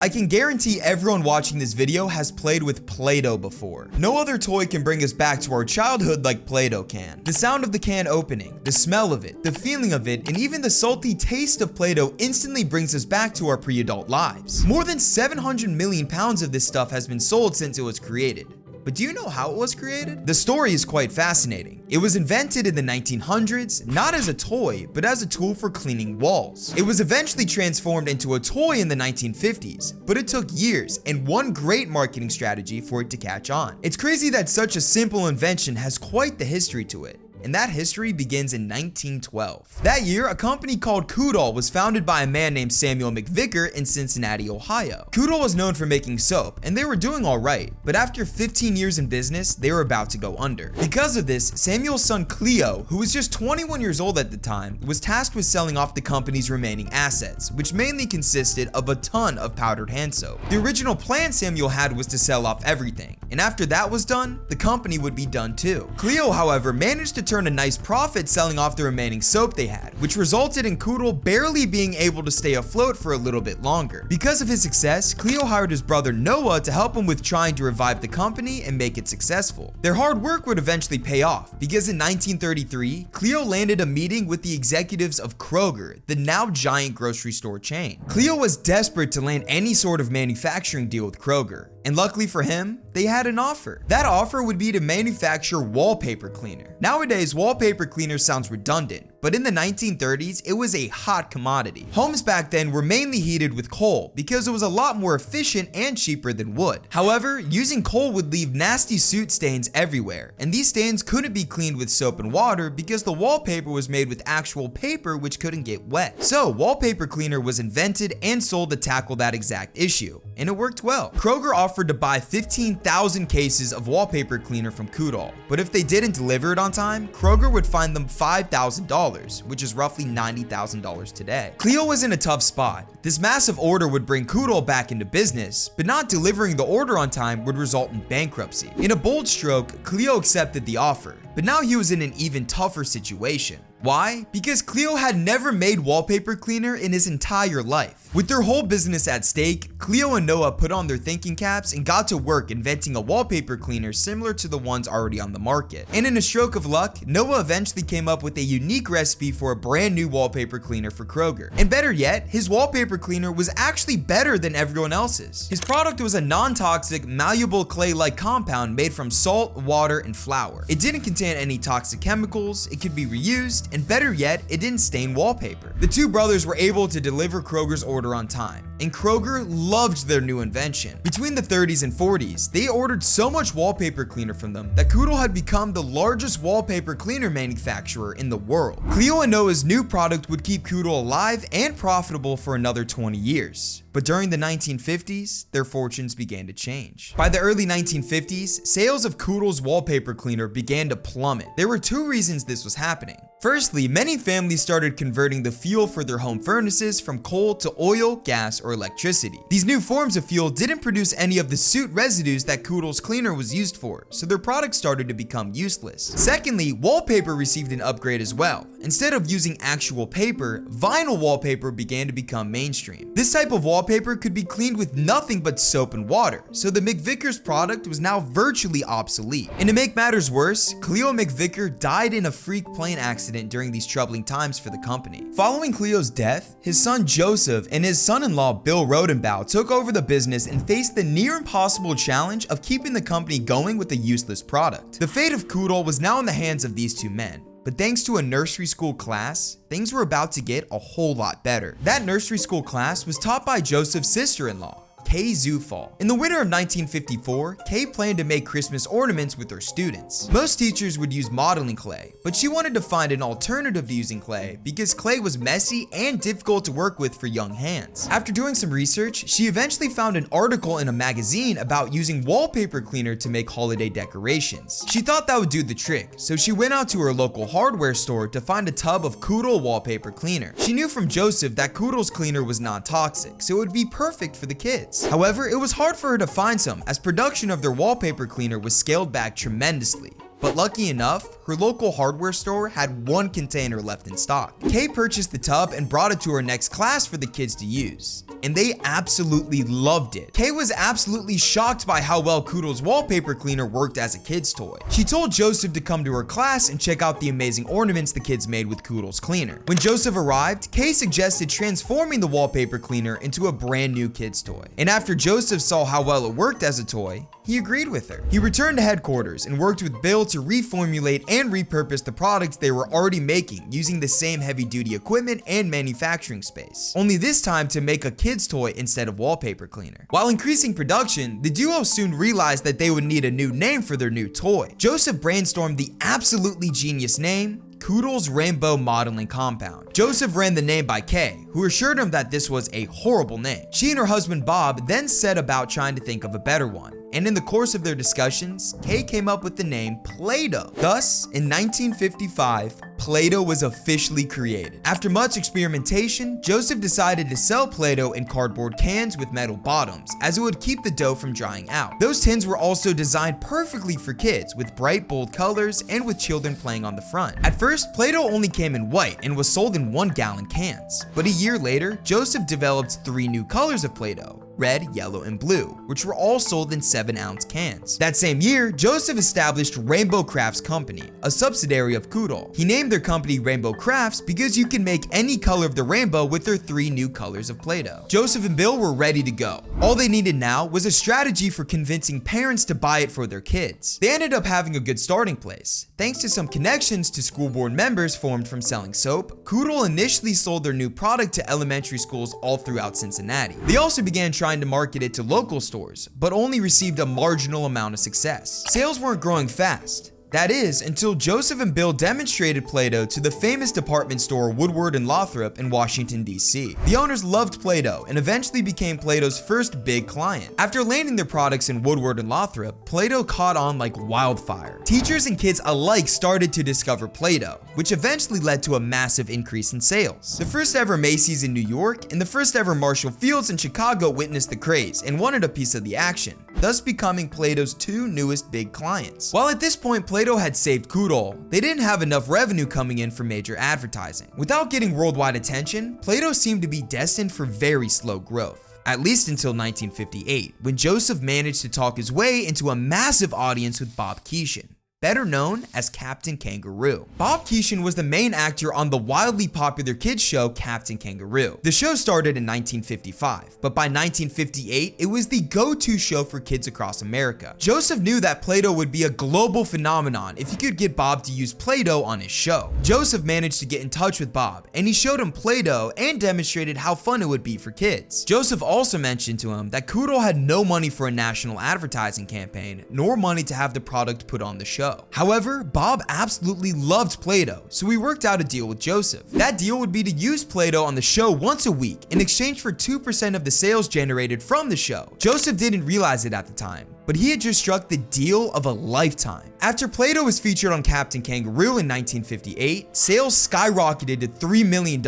I can guarantee everyone watching this video has played with Play-Doh before. No other toy can bring us back to our childhood like Play-Doh can. The sound of the can opening, the smell of it, the feeling of it, and even the salty taste of Play-Doh instantly brings us back to our pre-adult lives. More than 700 million pounds of this stuff has been sold since it was created. But do you know how it was created? The story is quite fascinating. It was invented in the 1900s, not as a toy, but as a tool for cleaning walls. It was eventually transformed into a toy in the 1950s, but it took years and one great marketing strategy for it to catch on. It's crazy that such a simple invention has quite the history to it. And that history begins in 1912. That year, a company called Kutol was founded by a man named Samuel McVicker in Cincinnati, Ohio. Kutol was known for making soap, and they were doing alright, but after 15 years in business, they were about to go under. Because of this, Samuel's son Cleo, who was just 21 years old at the time, was tasked with selling off the company's remaining assets, which mainly consisted of a ton of powdered hand soap. The original plan Samuel had was to sell off everything, and after that was done, the company would be done too. Cleo, however, managed to turn a nice profit selling off the remaining soap they had, which resulted in Kutol barely being able to stay afloat for a little bit longer. Because of his success, Cleo hired his brother Noah to help him with trying to revive the company and make it successful. Their hard work would eventually pay off, because in 1933, Cleo landed a meeting with the executives of Kroger, the now giant grocery store chain. Cleo was desperate to land any sort of manufacturing deal with Kroger, and luckily for him, they had an offer. That offer would be to manufacture wallpaper cleaner. Nowadays, wallpaper cleaner sounds redundant, but in the 1930s, it was a hot commodity. Homes back then were mainly heated with coal because it was a lot more efficient and cheaper than wood. However, using coal would leave nasty soot stains everywhere, and these stains couldn't be cleaned with soap and water because the wallpaper was made with actual paper which couldn't get wet. So, wallpaper cleaner was invented and sold to tackle that exact issue, and it worked well. Kroger offered to buy 15,000 cases of wallpaper cleaner from Kutol, but if they didn't deliver it on time, Kroger would fine them $5,000, which is roughly $90,000 today. Cleo was in a tough spot. This massive order would bring Kutol back into business, but not delivering the order on time would result in bankruptcy. In a bold stroke, Cleo accepted the offer, but now he was in an even tougher situation. Why? Because Cleo had never made wallpaper cleaner in his entire life. With their whole business at stake, Cleo and Noah put on their thinking caps and got to work inventing a wallpaper cleaner similar to the ones already on the market. And in a stroke of luck, Noah eventually came up with a unique recipe for a brand new wallpaper cleaner for Kroger. And better yet, his wallpaper cleaner was actually better than everyone else's. His product was a non-toxic, malleable clay-like compound made from salt, water, and flour. It didn't contain any toxic chemicals, it could be reused, and better yet, it didn't stain wallpaper. The two brothers were able to deliver Kroger's order on time, and Kroger loved their new invention. Between the 30s and 40s, they ordered so much wallpaper cleaner from them that Kutol had become the largest wallpaper cleaner manufacturer in the world. Cleo and Noah's new product would keep Kutol alive and profitable for another 20 years. But during the 1950s, their fortunes began to change. By the early 1950s, sales of Kutol's wallpaper cleaner began to plummet. There were two reasons this was happening. Firstly, many families started converting the fuel for their home furnaces from coal to oil, gas, or electricity. These new forms of fuel didn't produce any of the soot residues that Kutol's cleaner was used for, so their products started to become useless. Secondly, wallpaper received an upgrade as well. Instead of using actual paper, vinyl wallpaper began to become mainstream. This type of wallpaper could be cleaned with nothing but soap and water, so the McVicker's product was now virtually obsolete. And to make matters worse, Cleo McVicker died in a freak plane accident during these troubling times for the company. Following Cleo's death, his son Joseph and his son-in-law Bill Rodenbaugh took over the business and faced the near impossible challenge of keeping the company going with a useless product. The fate of Kutol was now in the hands of these two men. But thanks to a nursery school class, things were about to get a whole lot better. That nursery school class was taught by Joseph's sister-in-law, Kay Zufall. In the winter of 1954, Kay planned to make Christmas ornaments with her students. Most teachers would use modeling clay, but she wanted to find an alternative to using clay because clay was messy and difficult to work with for young hands. After doing some research, she eventually found an article in a magazine about using wallpaper cleaner to make holiday decorations. She thought that would do the trick, so she went out to her local hardware store to find a tub of Kutol wallpaper cleaner. She knew from Joseph that Kutol's cleaner was non-toxic, so it would be perfect for the kids. However, it was hard for her to find some as production of their wallpaper cleaner was scaled back tremendously. But lucky enough, her local hardware store had one container left in stock. Kay purchased the tub and brought it to her next class for the kids to use, and they absolutely loved it. Kay was absolutely shocked by how well Kutol's wallpaper cleaner worked as a kid's toy. She told Joseph to come to her class and check out the amazing ornaments the kids made with Kutol's cleaner. When Joseph arrived, Kay suggested transforming the wallpaper cleaner into a brand new kid's toy. And after Joseph saw how well it worked as a toy, he agreed with her. He returned to headquarters and worked with Bill to reformulate and repurpose the products they were already making using the same heavy-duty equipment and manufacturing space, only this time to make a kid's toy instead of wallpaper cleaner. While increasing production, the duo soon realized that they would need a new name for their new toy. Joseph brainstormed the absolutely genius name, Kutol's Rainbow Modeling Compound. Joseph ran the name by Kay, who assured him that this was a horrible name. She and her husband Bob then set about trying to think of a better one, and in the course of their discussions, Kay came up with the name Play-Doh. Thus, in 1955, Play-Doh was officially created. After much experimentation, Joseph decided to sell Play-Doh in cardboard cans with metal bottoms, as it would keep the dough from drying out. Those tins were also designed perfectly for kids, with bright, bold colors and with children playing on the front. At first, Play-Doh only came in white and was sold in 1-gallon cans. But a year later, Joseph developed 3 new colors of Play-Doh: red, yellow, and blue, which were all sold in 7-ounce cans. That same year, Joseph established Rainbow Crafts Company, a subsidiary of Kutol. He named their company Rainbow Crafts because you can make any color of the rainbow with their 3 new colors of Play-Doh. Joseph and Bill were ready to go. All they needed now was a strategy for convincing parents to buy it for their kids. They ended up having a good starting place. Thanks to some connections to school board members formed from selling soap, Kutol initially sold their new product to elementary schools all throughout Cincinnati. They also began trying to market it to local stores, but only received a marginal amount of success. Sales weren't growing fast. That is, until Joseph and Bill demonstrated Play-Doh to the famous department store Woodward and Lothrop in Washington, D.C. The owners loved Play-Doh and eventually became Play-Doh's first big client. After landing their products in Woodward and Lothrop, Play-Doh caught on like wildfire. Teachers and kids alike started to discover Play-Doh, which eventually led to a massive increase in sales. The first ever Macy's in New York and the first ever Marshall Fields in Chicago witnessed the craze and wanted a piece of the action, thus becoming Play-Doh's 2 newest big clients. While at this point Play-Doh had saved Kutol, they didn't have enough revenue coming in from major advertising. Without getting worldwide attention, Play-Doh seemed to be destined for very slow growth, at least until 1958, when Joseph managed to talk his way into a massive audience with Bob Keeshan, better known as Captain Kangaroo. Bob Keeshan was the main actor on the wildly popular kids show Captain Kangaroo. The show started in 1955, but by 1958, it was the go-to show for kids across America. Joseph knew that Play-Doh would be a global phenomenon if he could get Bob to use Play-Doh on his show. Joseph managed to get in touch with Bob, and he showed him Play-Doh and demonstrated how fun it would be for kids. Joseph also mentioned to him that Kutol had no money for a national advertising campaign, nor money to have the product put on the show. However, Bob absolutely loved Play-Doh, so he worked out a deal with Joseph. That deal would be to use Play-Doh on the show once a week in exchange for 2% of the sales generated from the show. Joseph didn't realize it at the time, but he had just struck the deal of a lifetime. After Play-Doh was featured on Captain Kangaroo in 1958, sales skyrocketed to $3 million,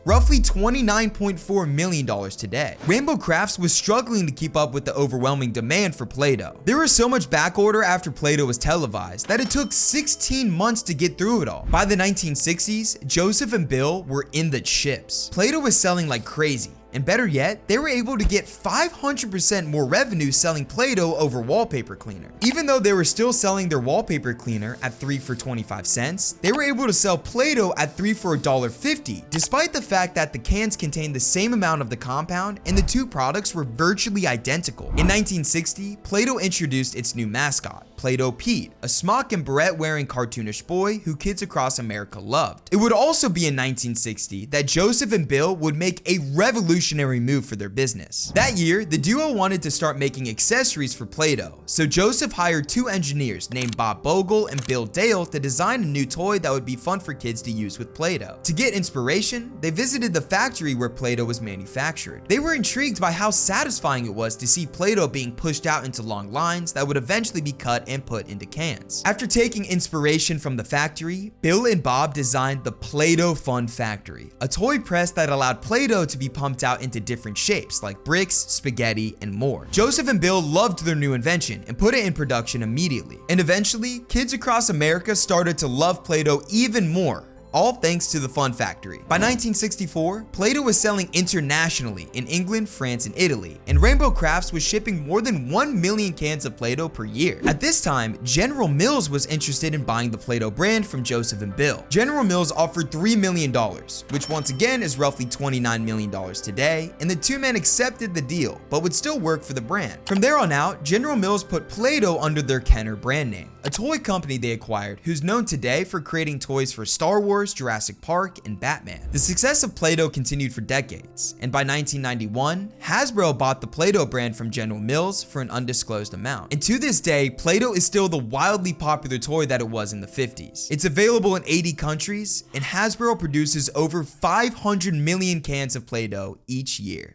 roughly $29.4 million today. Rainbow Crafts was struggling to keep up with the overwhelming demand for Play-Doh. There was so much backorder after Play-Doh was televised that it took 16 months to get through it all. By the 1960s, Joseph and Bill were in the chips. Play-Doh was selling like crazy. And better yet, they were able to get 500% more revenue selling Play-Doh over wallpaper cleaner. Even though they were still selling their wallpaper cleaner at 3 for 25 cents, they were able to sell Play-Doh at 3 for $1.50, despite the fact that the cans contained the same amount of the compound and the 2 products were virtually identical. In 1960, Play-Doh introduced its new mascot, Play-Doh Pete, a smock and beret wearing cartoonish boy who kids across America loved. It would also be in 1960 that Joseph and Bill would make a revolutionary move for their business. That year, the duo wanted to start making accessories for Play-Doh, so Joseph hired 2 engineers named Bob Bogle and Bill Dale to design a new toy that would be fun for kids to use with Play-Doh. To get inspiration, they visited the factory where Play-Doh was manufactured. They were intrigued by how satisfying it was to see Play-Doh being pushed out into long lines that would eventually be cut and put into cans. After taking inspiration from the factory, Bill and Bob designed the Play-Doh Fun Factory, a toy press that allowed Play-Doh to be pumped out out into different shapes like bricks, spaghetti, and more. Joseph and Bill loved their new invention and put it in production immediately. And eventually, kids across America started to love Play-Doh even more, all thanks to the Fun Factory. By 1964, Play-Doh was selling internationally in England, France, and Italy, and Rainbow Crafts was shipping more than 1 million cans of Play-Doh per year. At this time, General Mills was interested in buying the Play-Doh brand from Joseph and Bill. General Mills offered $3 million, which once again is roughly $29 million today, and the two men accepted the deal, but would still work for the brand. From there on out, General Mills put Play-Doh under their Kenner brand name, a toy company they acquired who's known today for creating toys for Star Wars, Jurassic Park, and Batman. The success of Play-Doh continued for decades, and by 1991, Hasbro bought the Play-Doh brand from General Mills for an undisclosed amount. And to this day, Play-Doh is still the wildly popular toy that it was in the 50s. It's available in 80 countries, and Hasbro produces over 500 million cans of Play-Doh each year.